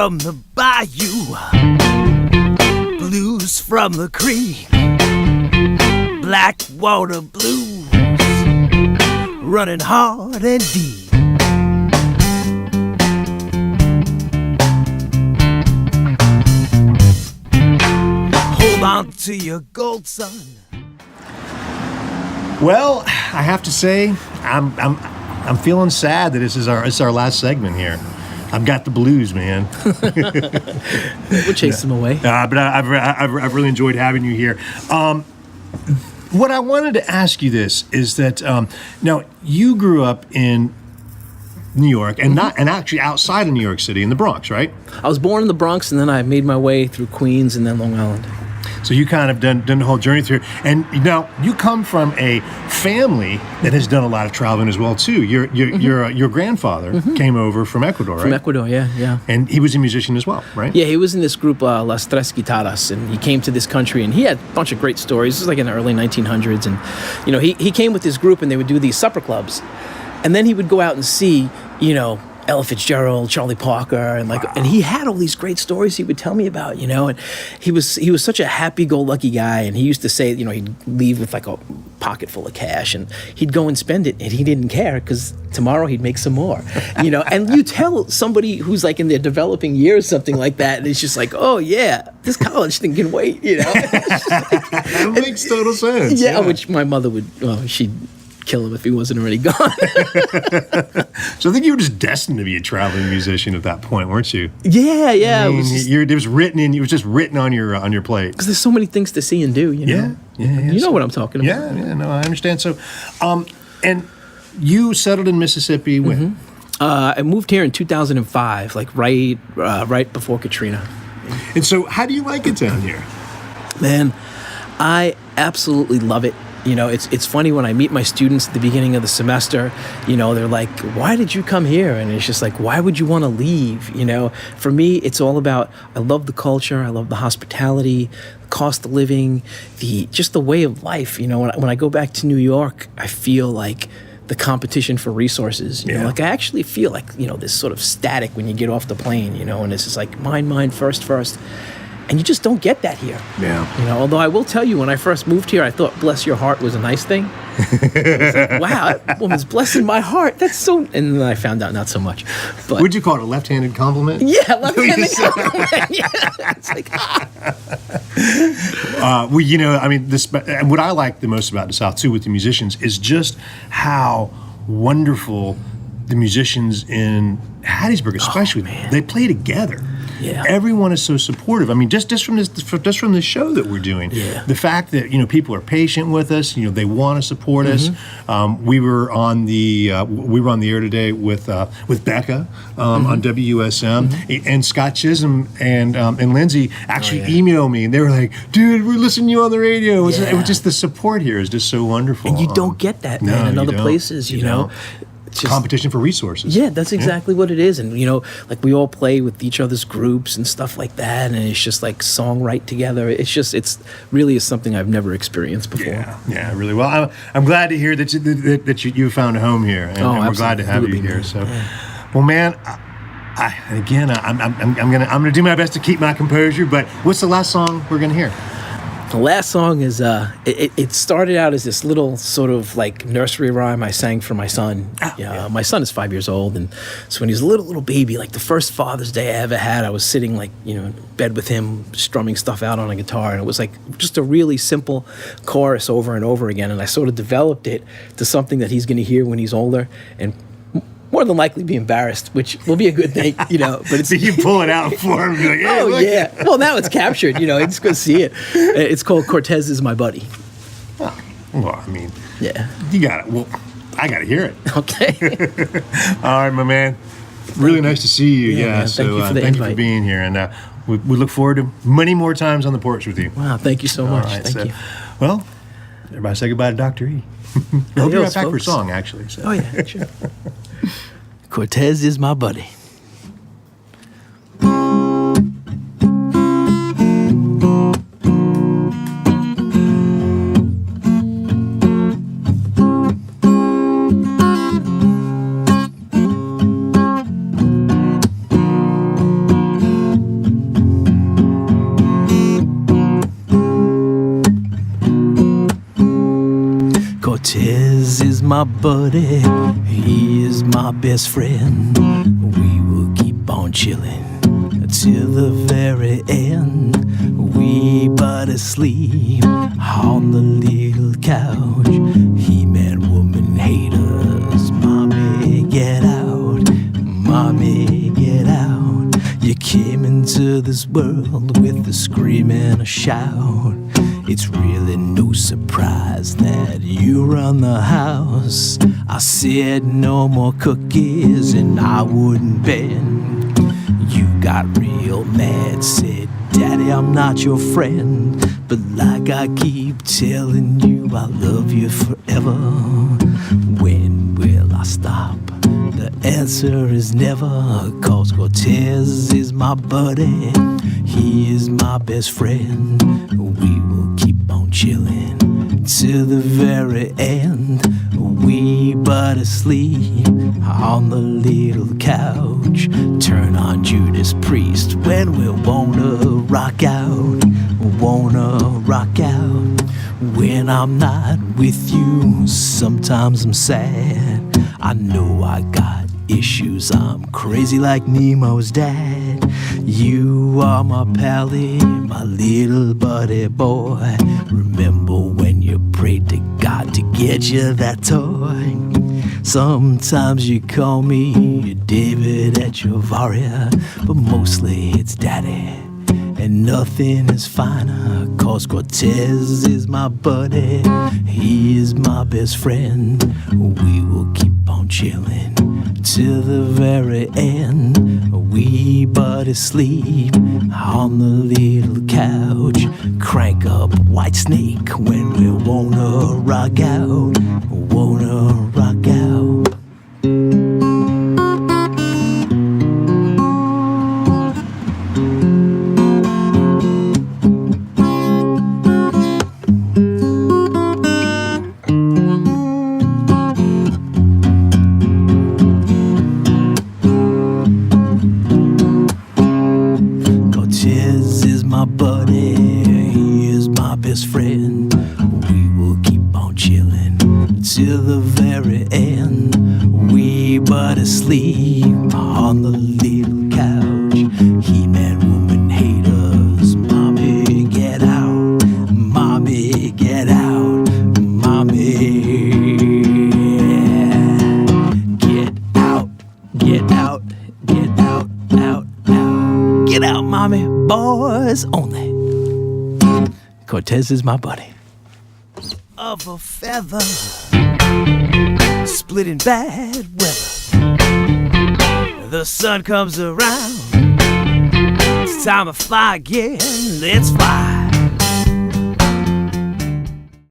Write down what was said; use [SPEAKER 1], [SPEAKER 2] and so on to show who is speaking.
[SPEAKER 1] from the bayou, blues from the creek, black water blues, running hard and deep. Hold on to your gold, son.
[SPEAKER 2] Well, I have to say, I'm feeling sad that this is our last segment here. I've got the blues, man.
[SPEAKER 3] We'll chase them away.
[SPEAKER 2] But I've really enjoyed having you here. What I wanted to ask you this is that now you grew up in New York and actually outside of New York City in the Bronx, right?
[SPEAKER 3] I was born in the Bronx, and then I made my way through Queens and then Long Island.
[SPEAKER 2] So you kind of done the whole journey through. And now you come from a family that has done a lot of traveling as well too. Your grandfather came over from Ecuador, right?
[SPEAKER 3] From Ecuador, yeah.
[SPEAKER 2] And he was a musician as well, right?
[SPEAKER 3] Yeah, he was in this group, Las Tres Guitarras, and he came to this country, and he had a bunch of great stories. This was like in the early 1900s, and he came with this group, and they would do these supper clubs, and then he would go out and see, Ella Fitzgerald, Charlie Parker, and he had all these great stories he would tell me about, and he was such a happy-go-lucky guy, and he used to say, he'd leave with like a pocket full of cash, and he'd go and spend it, and he didn't care because tomorrow he'd make some more, and you tell somebody who's like in their developing years something like that, and it's just like, oh yeah, this college thing can wait,
[SPEAKER 2] That makes total sense.
[SPEAKER 3] Yeah, which my mother she'd kill him if he wasn't already gone.
[SPEAKER 2] So I think you were just destined to be a traveling musician at that point, weren't you?
[SPEAKER 3] Yeah.
[SPEAKER 2] I mean, it was just written on your plate.
[SPEAKER 3] Because there's so many things to see and do,
[SPEAKER 2] Yeah.
[SPEAKER 3] You know what I'm talking about.
[SPEAKER 2] Yeah, no, I understand. So, and you settled in Mississippi when?
[SPEAKER 3] I moved here in 2005, like right before Katrina.
[SPEAKER 2] And so, how do you like it down here?
[SPEAKER 3] Man, I absolutely love it. It's funny when I meet my students at the beginning of the semester, they're like, why did you come here? And it's just like, why would you want to leave? For me, it's all about, I love the culture. I love the hospitality, the cost of living, just the way of life. When I go back to New York, I feel like the competition for resources, I actually feel like, this sort of static when you get off the plane, and it's just like mine first. And you just don't get that here.
[SPEAKER 2] Yeah.
[SPEAKER 3] Although I will tell you, when I first moved here, I thought "bless your heart" was a nice thing. It's like, wow, that woman's blessing my heart. That's so. And then I found out not so much. But
[SPEAKER 2] would you call it a left-handed compliment?
[SPEAKER 3] Yeah, left-handed compliment. Yeah, it's like
[SPEAKER 2] what I like the most about the South too, with the musicians, is just how wonderful the musicians in Hattiesburg, especially, they play together.
[SPEAKER 3] Yeah.
[SPEAKER 2] Everyone is so supportive. I mean, just from this show that we're doing, the fact that people are patient with us, they want to support us. We were on the air today with Becca on WUSM, and Scott Chisholm and Lindsay actually emailed me, and they were like, "Dude, we're listening to you on the radio." It was just the support here is just so wonderful,
[SPEAKER 3] and you don't get that, man, in other places. You know.
[SPEAKER 2] It's just competition for resources.
[SPEAKER 3] Yeah, that's exactly what it is. And, like we all play with each other's groups and stuff like that. And it's just like songwrite together. It's really is something I've never experienced before.
[SPEAKER 2] Yeah, really. Well, I'm glad to hear that you found a home here. And we're glad to have you here. So, well, man, I'm gonna do my best to keep my composure. But what's the last song we're gonna hear?
[SPEAKER 3] The last song is, it started out as this little sort of like nursery rhyme I sang for my son. My son is 5 years old, and so when he was a little baby, like the first Father's Day I ever had, I was sitting like, in bed with him, strumming stuff out on a guitar, and it was like just a really simple chorus over and over again, and I sort of developed it to something that he's going to hear when he's older, and more than likely be embarrassed, which will be a good thing, But it's
[SPEAKER 2] so you pull it out for him. Like, hey,
[SPEAKER 3] look. Yeah. Well, now it's captured. He's going to see it. It's called "Cortez Is My Buddy."
[SPEAKER 2] Oh, well, I mean,
[SPEAKER 3] yeah,
[SPEAKER 2] you got it. Well, I got to hear it.
[SPEAKER 3] Okay.
[SPEAKER 2] All right, my man. Really nice to see you.
[SPEAKER 3] Yeah. Man,
[SPEAKER 2] so
[SPEAKER 3] thank you for the
[SPEAKER 2] thank
[SPEAKER 3] invite.
[SPEAKER 2] you for being here, and we look forward to many more times on the porch with you.
[SPEAKER 3] Wow, thank you so much.
[SPEAKER 2] Right,
[SPEAKER 3] thank you.
[SPEAKER 2] Well, everybody say goodbye to Dr. E. We'll be right back for a song, actually. So.
[SPEAKER 3] Oh yeah, sure. Cortez is my buddy. Cortez is my buddy, he is my best friend. We will keep on chilling till the very end. We but asleep on the little couch. He-man, woman, haters. Mommy, get out. Mommy, get out. You came into this world with a scream and a shout. It's really no surprise that you run the house. I said no more cookies and I wouldn't bend. You got real mad, said, Daddy, I'm not your friend. But like I keep telling you, I love you forever. When will I stop? The answer is never, 'cause Cortez is my buddy, he is my best friend. We will keep on chilling till the very end. We but asleep on the little couch. Turn on Judas Priest when we wanna rock out. Wanna rock out. When I'm not with you, sometimes I'm sad. I know I got issues, I'm crazy like Nemo's dad. You are my pally, my little buddy boy. Remember when you prayed to God to get you that toy? Sometimes you call me David Echevarria, but mostly it's Daddy. And nothing is finer, 'cause Cortez is my buddy, he is my best friend. We will keep on chilling till the very end. We but asleep on the little couch. Crank up White Snake when we wanna rock out. Wanna rock out. Friend, we will keep on chilling till the very end. We but asleep on the little couch. He-man, woman, haters. Mommy, get out. Mommy, get out. Mommy, get out. Get out. Get out. Out. Out. Get out, mommy. Boys only. Cortez is my buddy.
[SPEAKER 1] Of a feather, split in bad weather. The sun comes around. It's time to fly again. Let's fly.